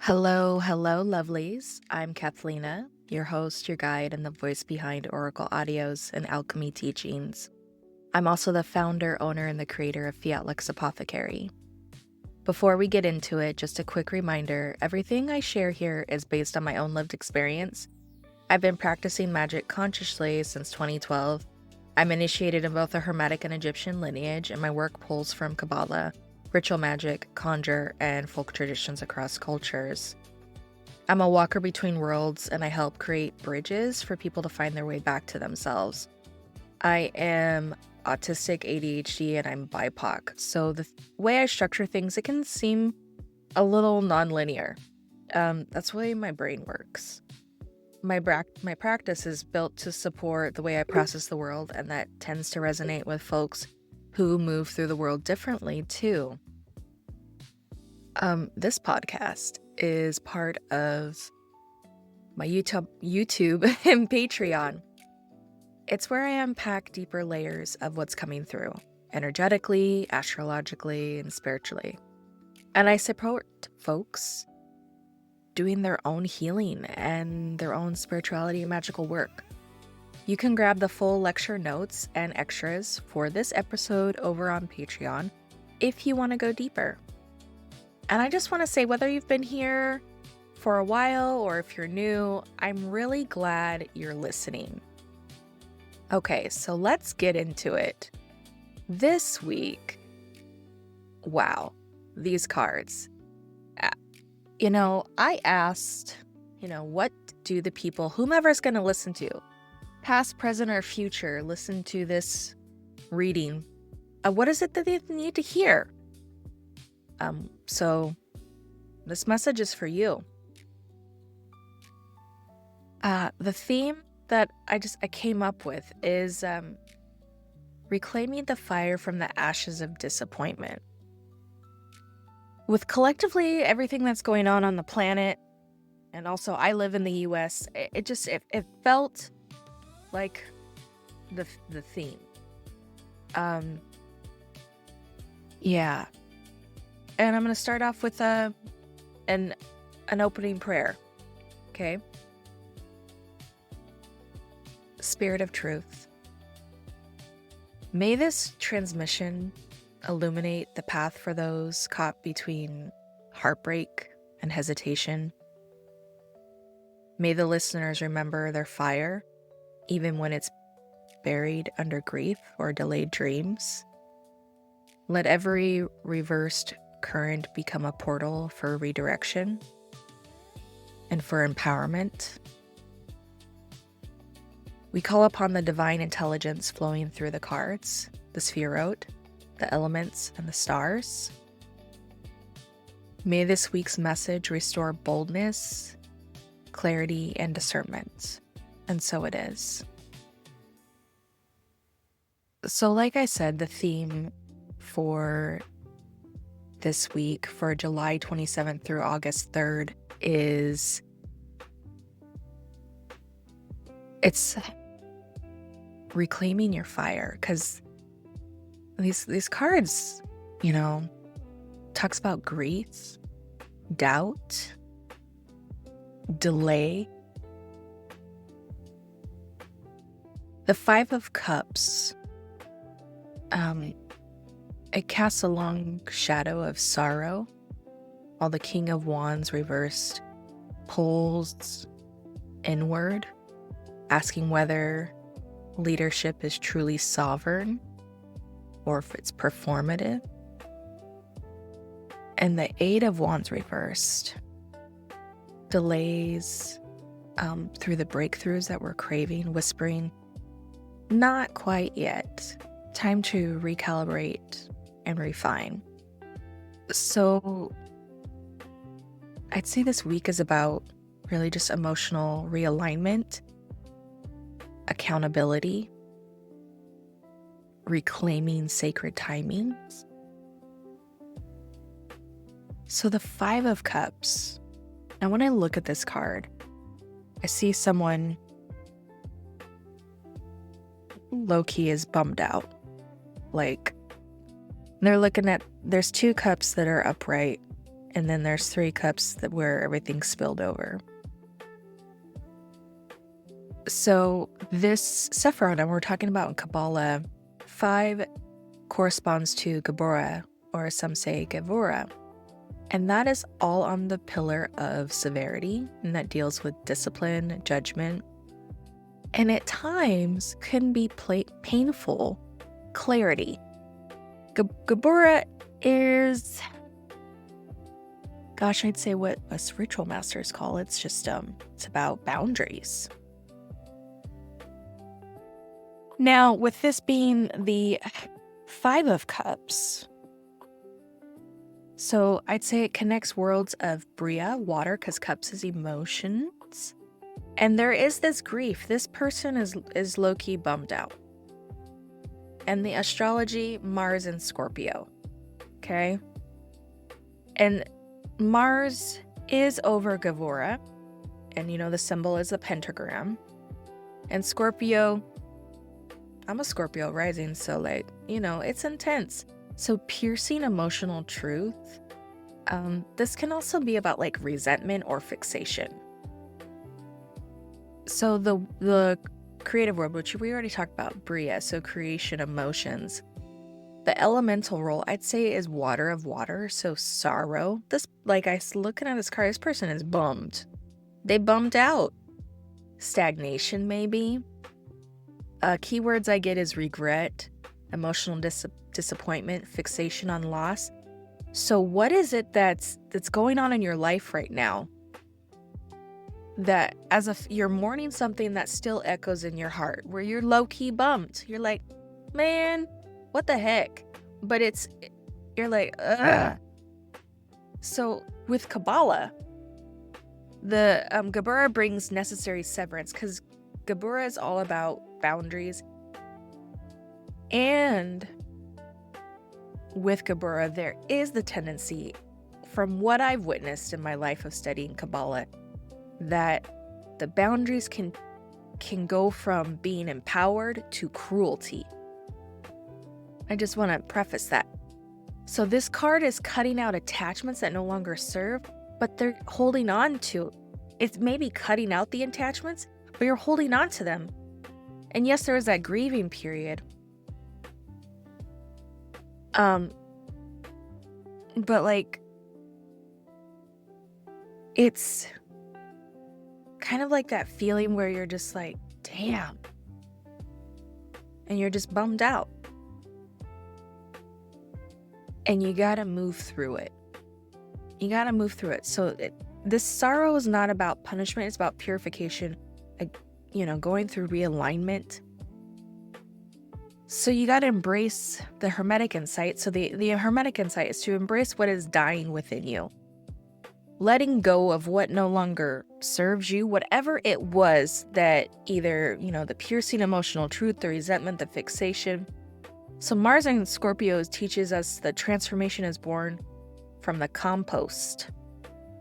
Hello, lovelies. I'm Cathelina, your host, your guide, and the voice behind Oracle Audios and Alchemy Teachings. I'm also the founder, owner, and the creator of Fiat Apothecary. Before we get into it, just a quick reminder, everything I share here is based on my own lived experience. I've been practicing magic consciously since 2012. I'm initiated in both the Hermetic and Egyptian lineage, and my work pulls from Kabbalah, ritual magic, conjure, and folk traditions across cultures. I'm a walker between worlds, and I help create bridges for people to find their way back to themselves. I am autistic, ADHD, and I'm BIPOC, so the way I structure things, it can seem a little non-linear. That's the way my brain works. My practice is built to support the way I process the world, and that tends to resonate with folks who move through the world differently too. This podcast is part of my YouTube and Patreon. It's where I unpack deeper layers of what's coming through, energetically, astrologically, and spiritually. And I support folks doing their own healing and their own spirituality and magical work. You can grab the full lecture notes and extras for this episode over on Patreon if you want to go deeper. And I just want to say, whether you've been here for a while or if you're new, I'm really glad you're listening. Okay, so let's get into it. This week, wow, these cards. I asked, what do the people, whomever's going to listen to, past, present, or future, listen to this reading? What is it that they need to hear? So this message is for you. The theme that I came up with is reclaiming the fire from the ashes of disappointment. With collectively everything that's going on the planet, and also I live in the US, it felt like the theme. Yeah. And I'm going to start off with an opening prayer. Okay? Spirit of truth, may this transmission illuminate the path for those caught between heartbreak and hesitation. May the listeners remember their fire, even when it's buried under grief or delayed dreams. Let every reversed current become a portal for redirection and for empowerment. We call upon the divine intelligence flowing through the cards, the Spherot, the elements, and the stars. May this week's message restore boldness, clarity, and discernment. And so it is. So like I said, the theme for this week, for July 27th through August 3rd, it's reclaiming your fire, because these cards, talks about grief, doubt, delay. The Five of Cups, it casts a long shadow of sorrow, while the King of Wands reversed pulls inward, asking whether leadership is truly sovereign or if it's performative. And the Eight of Wands reversed delays through the breakthroughs that we're craving, whispering, not quite yet. Time to recalibrate and refine. So I'd say this week is about really just emotional realignment, accountability, reclaiming sacred timings. So the Five of Cups. Now when I look at this card, I see someone low-key is bummed out. Like, they're looking at, there's two cups that are upright, And then there's 3 cups where everything's spilled over. So this Sephiron we're talking about in Kabbalah, 5 corresponds to Gabora, or some say Gevura. And that is all on the pillar of severity, and that deals with discipline, judgment, and at times can be painful clarity. Gabora is, I'd say what us ritual masters call it. It's just, it's about boundaries. Now, with this being the 5 of Cups, so I'd say it connects worlds of Bria, water, because Cups is emotions. And there is this grief. This person is low-key bummed out. And the astrology, Mars and Scorpio. Okay? And Mars is over Gavora. And the symbol is a pentagram. And Scorpio, I'm a Scorpio rising, so it's intense. So piercing emotional truth. This can also be about resentment or fixation. So the creative world, which we already talked about, Bria, so creation, emotions. The elemental role, I'd say, is water of water, so sorrow. This, I looking at this card, this person is bummed. They bummed out. Stagnation, maybe. Keywords I get is regret, emotional disappointment, fixation on loss. So what is it that's going on in your life right now that as if you're mourning something that still echoes in your heart, where you're low-key bummed? You're like, man, what the heck? But you're like, ugh. So with Kabbalah, the Gabura brings necessary severance, because Gabura is all about boundaries. And with Gabura, there is the tendency, from what I've witnessed in my life of studying Kabbalah, that the boundaries can go from being empowered to cruelty. I just want to preface that. So this card is cutting out attachments that no longer serve, but they're holding on to. It's maybe cutting out the attachments, but you're holding on to them. And yes, there is that grieving period. But it's kind of like that feeling where you're just like, damn. And you're just bummed out. And you gotta move through it. So this sorrow is not about punishment, it's about purification, going through realignment. So you got to embrace the Hermetic insight. So the Hermetic insight is to embrace what is dying within you. Letting go of what no longer serves you, whatever it was that either, the piercing emotional truth, the resentment, the fixation. So Mars and Scorpio teaches us that transformation is born from the compost.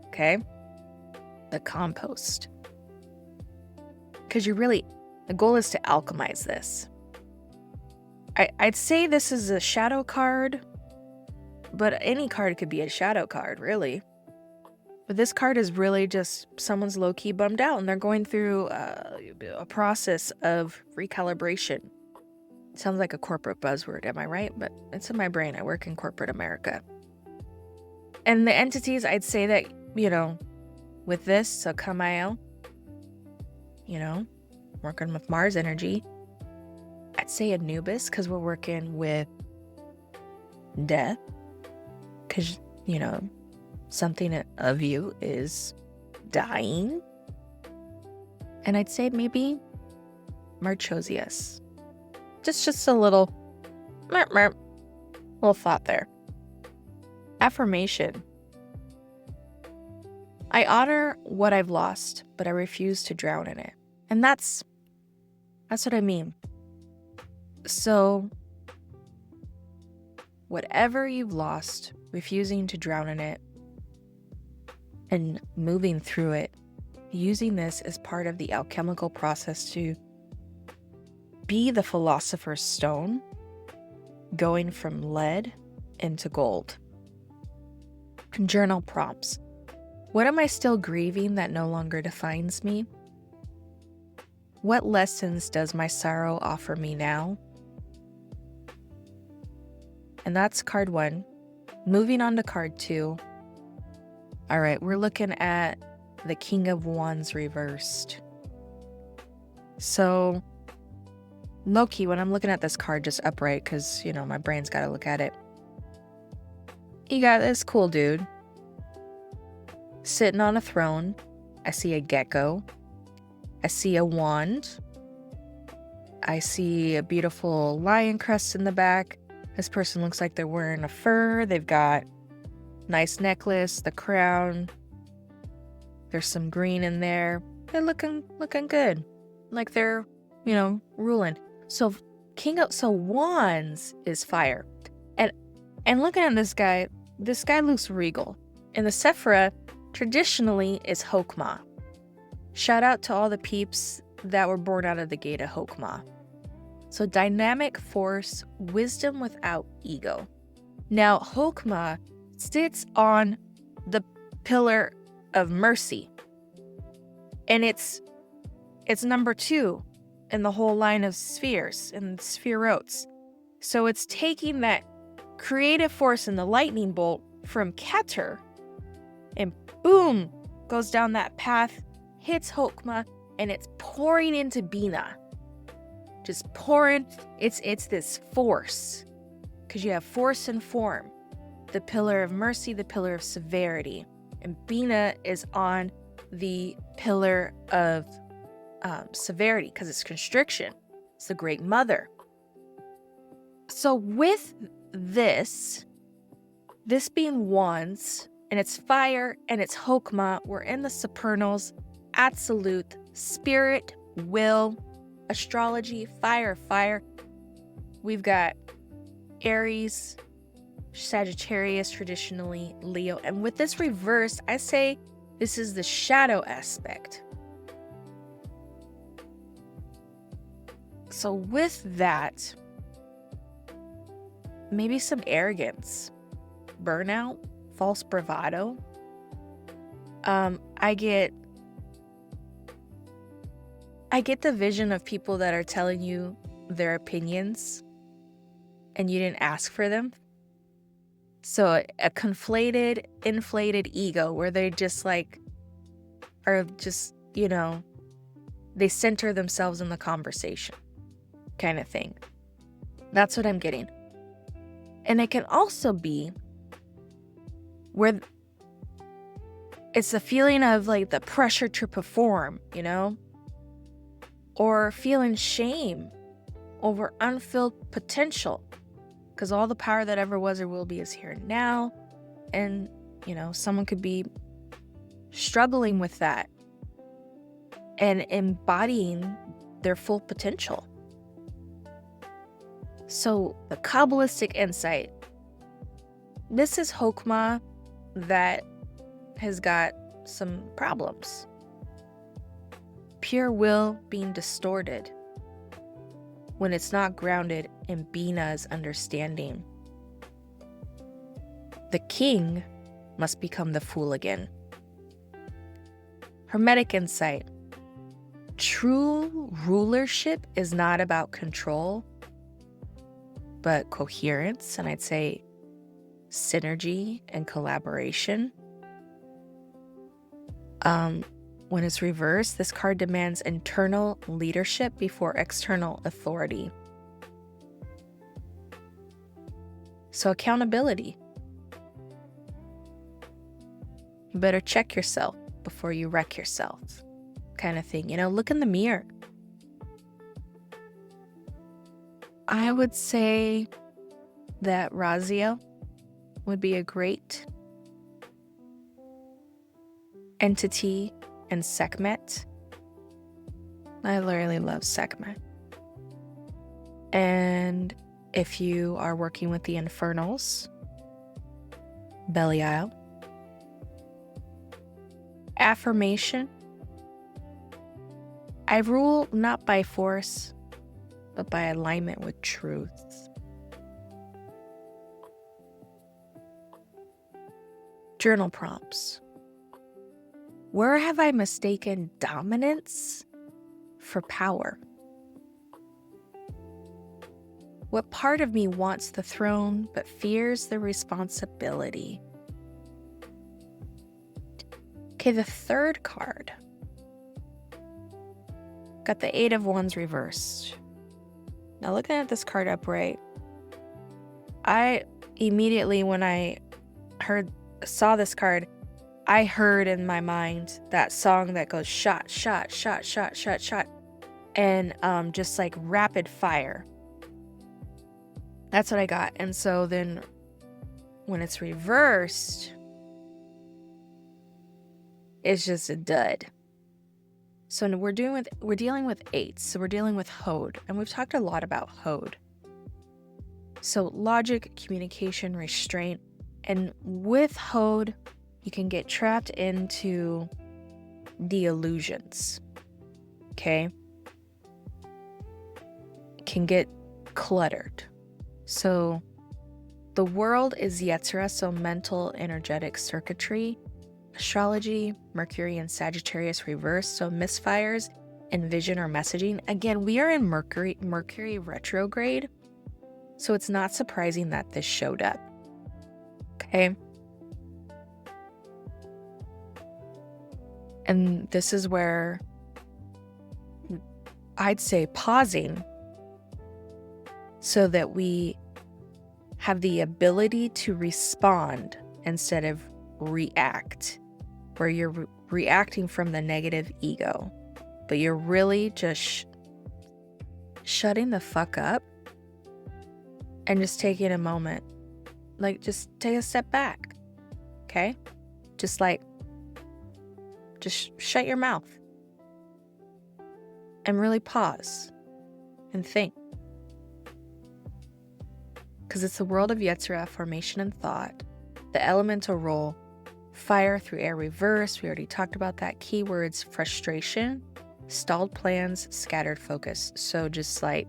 Okay? The compost. Because the goal is to alchemize this. I'd say this is a shadow card, but any card could be a shadow card, really. But this card is really just someone's low-key bummed out, and they're going through a process of recalibration. Sounds like a corporate buzzword, am I right? But it's in my brain. I work in corporate America. And the entities, I'd say that, with this, so Kamael, working with Mars energy, I'd say Anubis, because we're working with death, because, something of you is dying. And I'd say maybe Marchosius. Just a little thought there. Affirmation. I honor what I've lost, but I refuse to drown in it. And that's what I mean. So, whatever you've lost, refusing to drown in it and moving through it, using this as part of the alchemical process to be the philosopher's stone, going from lead into gold. Journal prompts. What am I still grieving that no longer defines me? What lessons does my sorrow offer me now? And that's card 1. Moving on to card 2. All right, we're looking at the King of Wands reversed. So, low-key, when I'm looking at this card just upright, because, my brain's got to look at it. You got this cool dude sitting on a throne. I see a gecko. I see a wand. I see a beautiful lion crest in the back. This person looks like they're wearing a fur. They've got nice necklace, the crown. There's some green in there. They're looking good. Like they're, ruling. So wands is fire. And looking at this guy looks regal. And the Sephira traditionally is Hokmah. Shout out to all the peeps that were born out of the gate of Hokmah. So dynamic force, wisdom without ego. Now, Hokmah sits on the pillar of mercy. And it's number 2 in the whole line of spheres and spherotes. So it's taking that creative force in the lightning bolt from Keter and boom, goes down that path, hits Hokmah, and it's pouring into Bina. Just pouring. It's this force. Because you have force and form. The pillar of mercy, the pillar of severity. And Bina is on the pillar of severity because it's constriction. It's the great mother. So with this being wands, and it's fire, and it's Hokmah, we're in the supernals, absolute, spirit, will, astrology, fire. We've got Aries, Sagittarius, traditionally Leo. And with this reverse, I say this is the shadow aspect. So with that, maybe some arrogance, burnout, false bravado. I get the vision of people that are telling you their opinions and you didn't ask for them. So a conflated, inflated ego where they just they center themselves in the conversation kind of thing. That's what I'm getting. And it can also be where it's the feeling of like the pressure to perform, or feeling shame over unfilled potential because all the power that ever was or will be is here now. And, someone could be struggling with that and embodying their full potential. So the Kabbalistic insight, this is Hokmah that has got some problems. Pure will being distorted when it's not grounded in Bina's understanding. The king must become the fool again. Hermetic insight. True rulership is not about control, but coherence, and I'd say synergy and collaboration. When it's reversed, this card demands internal leadership before external authority. So accountability. You better check yourself before you wreck yourself, kind of thing. Look in the mirror. I would say that Raziel would be a great entity, and Sekhmet. I literally love Sekhmet. And if you are working with the infernals, Belial. Affirmation. I rule not by force, but by alignment with truth. Journal prompts. Where have I mistaken dominance for power? What part of me wants the throne but fears the responsibility? Okay, the third card. Got the Eight of Wands reversed. Now looking at this card upright, I immediately, when I saw this card, I heard in my mind that song that goes shot, shot, shot, shot, shot, shot, and just like rapid fire. That's what I got. And so then when it's reversed, it's just a dud. So we're dealing with eights. So we're dealing with Hode, and we've talked a lot about Hode. So logic, communication, restraint, and with Hode, you can get trapped into the illusions. Okay? It can get cluttered. So the world is Yetzirah, so mental, energetic circuitry. Astrology, Mercury and Sagittarius reverse, so misfires and vision or messaging. Again, we are in Mercury Retrograde, so it's not surprising that this showed up. Okay? And this is where I'd say pausing so that we have the ability to respond instead of react, where you're reacting from the negative ego, but you're really just shutting the fuck up and just taking a moment, like just take a step back, okay? Just shut your mouth and really pause and think. Because it's the world of Yetzirah, formation and thought, the elemental role, fire through air reverse. We already talked about that. Keywords: frustration, stalled plans, scattered focus. So just like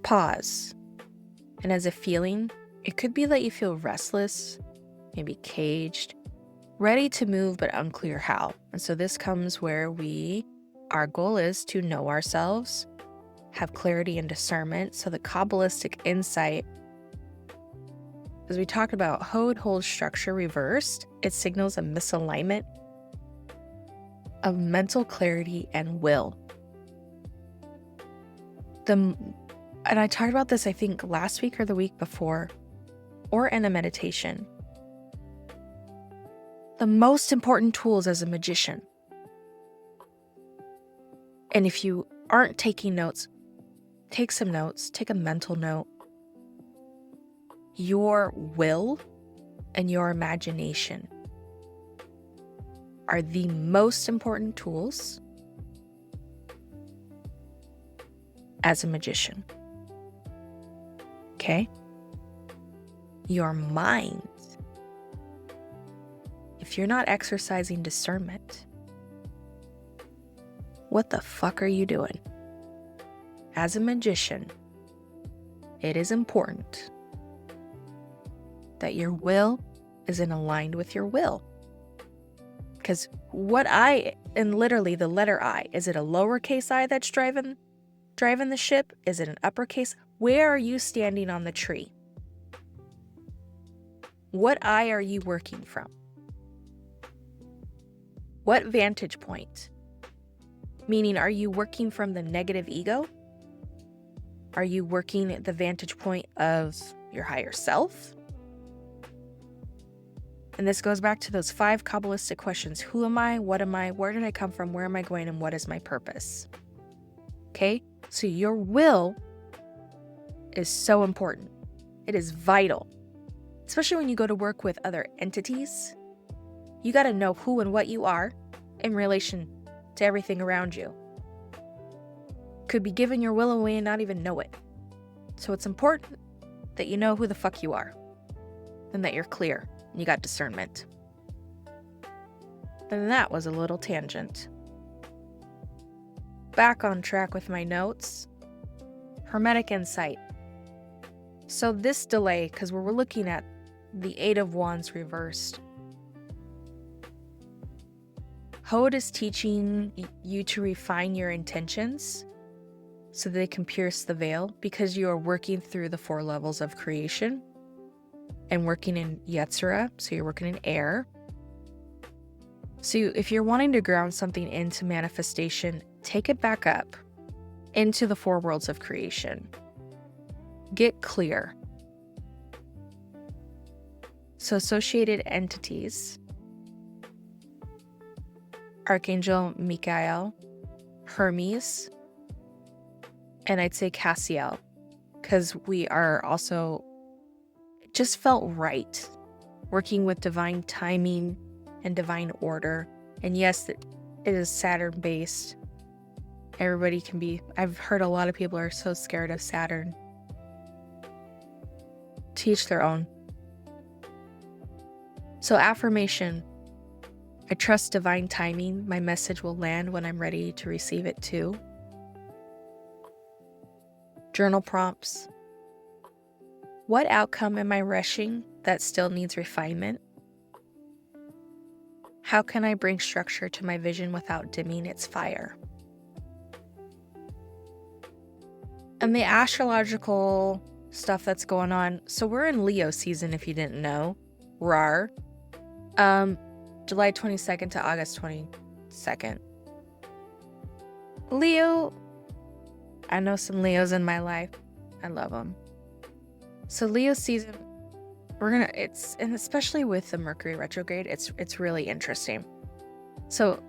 pause. And as a feeling, it could be that you feel restless, maybe caged, ready to move but unclear how. And so this comes where our goal is to know ourselves, have clarity and discernment. So the Kabbalistic insight, as we talked about, Hode holds structure reversed. It signals a misalignment of mental clarity and will. And I talked about this, I think, last week or the week before, or in a meditation. The most important tools as a magician. And if you aren't taking notes, take some notes, take a mental note. Your will and your imagination are the most important tools as a magician. Okay? Your mind. If you're not exercising discernment, what the fuck are you doing? As a magician, it is important that your will is aligned with your will. Because and literally the letter I, is it a lowercase I that's driving the ship? Is it an uppercase? Where are you standing on the tree? What I are you working from? What vantage point? Meaning, are you working from the negative ego? Are you working at the vantage point of your higher self? And this goes back to those 5 Kabbalistic questions. Who am I? What am I? Where did I come from? Where am I going? And what is my purpose? Okay? So your will is so important. It is vital. Especially when you go to work with other entities. You got to know who and what you are in relation to everything around you. Could be giving your will away and not even know it. So it's important that you know who the fuck you are. And that you're clear. And you got discernment. And that was a little tangent. Back on track with my notes. Hermetic insight. So this delay, because we're looking at the Eight of Wands reversed. Hod is teaching you to refine your intentions so they can pierce the veil, because you are working through the 4 levels of creation and working in Yetzirah, so you're working in air. So if you're wanting to ground something into manifestation, take it back up into the 4 worlds of creation. Get clear. So associated entities: Archangel Michael, Hermes, and I'd say Cassiel, because we are also, it just felt right, working with divine timing and divine order. And yes, it is Saturn based. Everybody can be, I've heard a lot of people are so scared of Saturn. To each their own. So affirmation: I trust divine timing. My message will land when I'm ready to receive it too. Journal prompts: what outcome am I rushing that still needs refinement? How can I bring structure to my vision without dimming its fire? And the astrological stuff that's going on. So we're in Leo season, if you didn't know. Rar. July 22nd to August 22nd. Leo. I know some Leos in my life. I love them. So Leo season, and especially with the Mercury retrograde, it's really interesting. So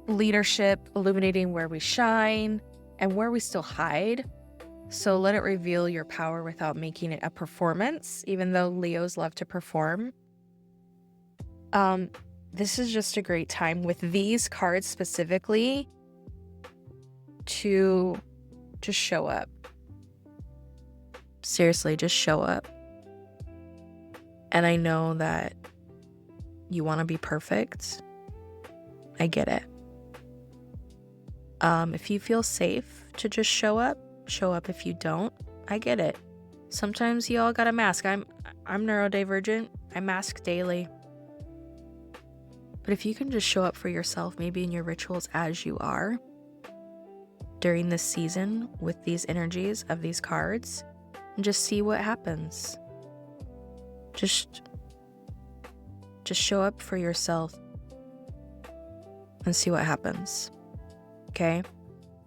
leadership, illuminating where we shine and where we still hide. So let it reveal your power without making it a performance, even though Leos love to perform. This is just a great time with these cards specifically to just show up. Seriously, just show up. And I know that you want to be perfect. I get it. If you feel safe to just show up. If you don't, I get it. Sometimes you all gotta mask. I'm neurodivergent. I mask daily. But if you can just show up for yourself, maybe in your rituals as you are, during this season with these energies of these cards, and just see what happens. Just show up for yourself and see what happens. Okay?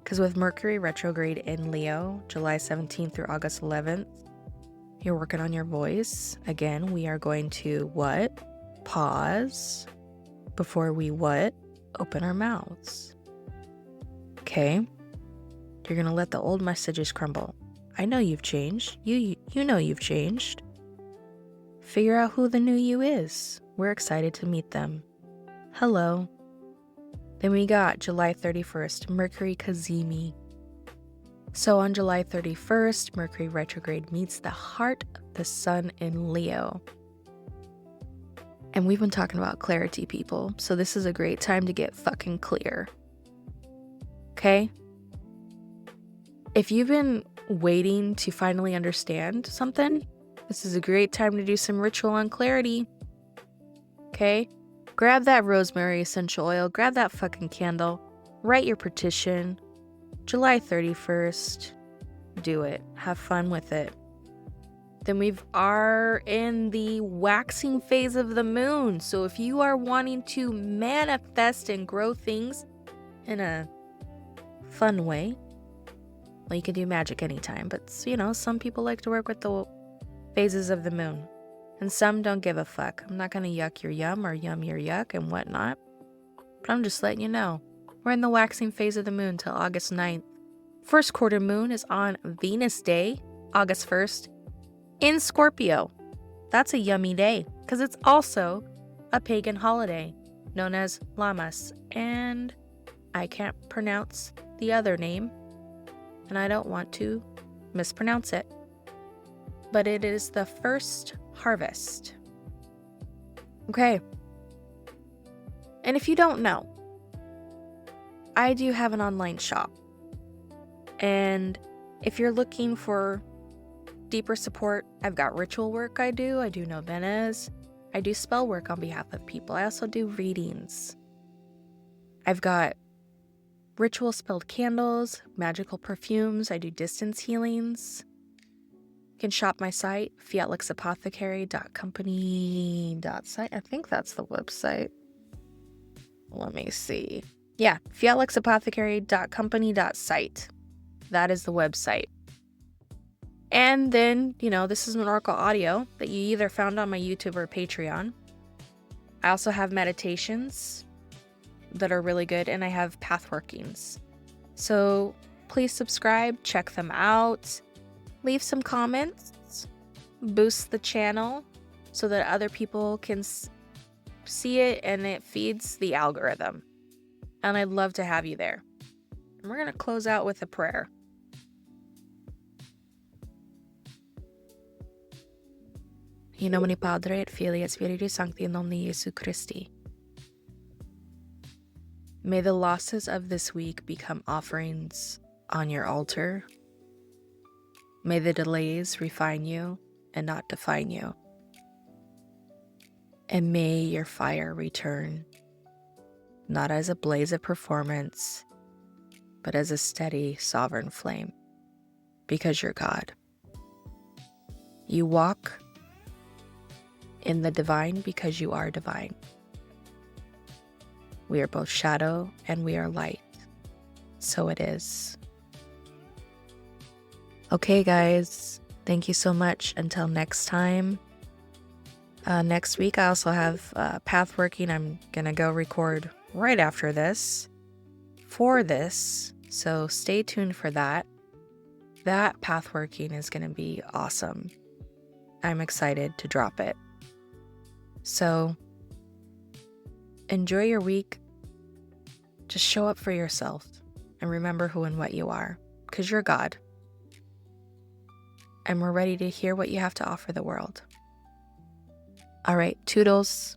Because with Mercury retrograde in Leo, July 17th through August 11th, you're working on your voice. Again, we are going to what? Pause before we what? Open our mouths. Okay? You're going to let the old messages crumble. I know you've changed. You know you've changed. Figure out who the new you is. We're excited to meet them. Hello. Then we got July 31st, Mercury Cazimi. So on July 31st, Mercury retrograde meets the heart of the sun in Leo. And we've been talking about clarity, people. So this is a great time to get fucking clear. Okay? If you've been waiting to finally understand something, this is a great time to do some ritual on clarity. Okay? Grab that rosemary essential oil, grab that fucking candle, write your petition. July 31st, do it. Have fun with it. Then we are in the waxing phase of the moon. So if you are wanting to manifest and grow things in a fun way, well, you can do magic anytime. But, some people like to work with the phases of the moon. And some don't give a fuck. I'm not going to yuck your yum or yum your yuck and whatnot. But I'm just letting you know. We're in the waxing phase of the moon till August 9th. First quarter moon is on Venus Day, August 1st, in Scorpio. That's a yummy day because it's also a pagan holiday known as Lammas. And I can't pronounce the other name. And I don't want to mispronounce it. But it is the first harvest. Okay. And if you don't know, I do have an online shop. And if you're looking deeper support, I've got ritual work I do novenas, I do spell work on behalf of people, I also do readings. I've got ritual spelled candles, magical perfumes, I do distance healings. You can shop my site, fiatlexapothecary.company.site. I think that's the website. Let me see. Yeah, fiatlexapothecary.company.site. That is the website. And then, this is an oracle audio that you either found on my YouTube or Patreon. I also have meditations that are really good, and I have path workings. So please subscribe, check them out, leave some comments, boost the channel so that other people can see it and it feeds the algorithm. And I'd love to have you there. And we're going to close out with a prayer. In nomine Padre et Filii et Spiritus Sancti in nomine Jesu Christi. May the losses of this week become offerings on your altar. May the delays refine you and not define you. And may your fire return, not as a blaze of performance, but as a steady, sovereign flame, because you're God. You walk in the divine because you are divine. We are both shadow and we are light. So it is. Okay, guys. Thank you so much. Until next time. Next week, I also have path working. I'm going to go record right after this for this. So stay tuned for that. That path working is going to be awesome. I'm excited to drop it. So enjoy your week. Just show up for yourself and remember who and what you are, because you're God. And we're ready to hear what you have to offer the world. All right, toodles.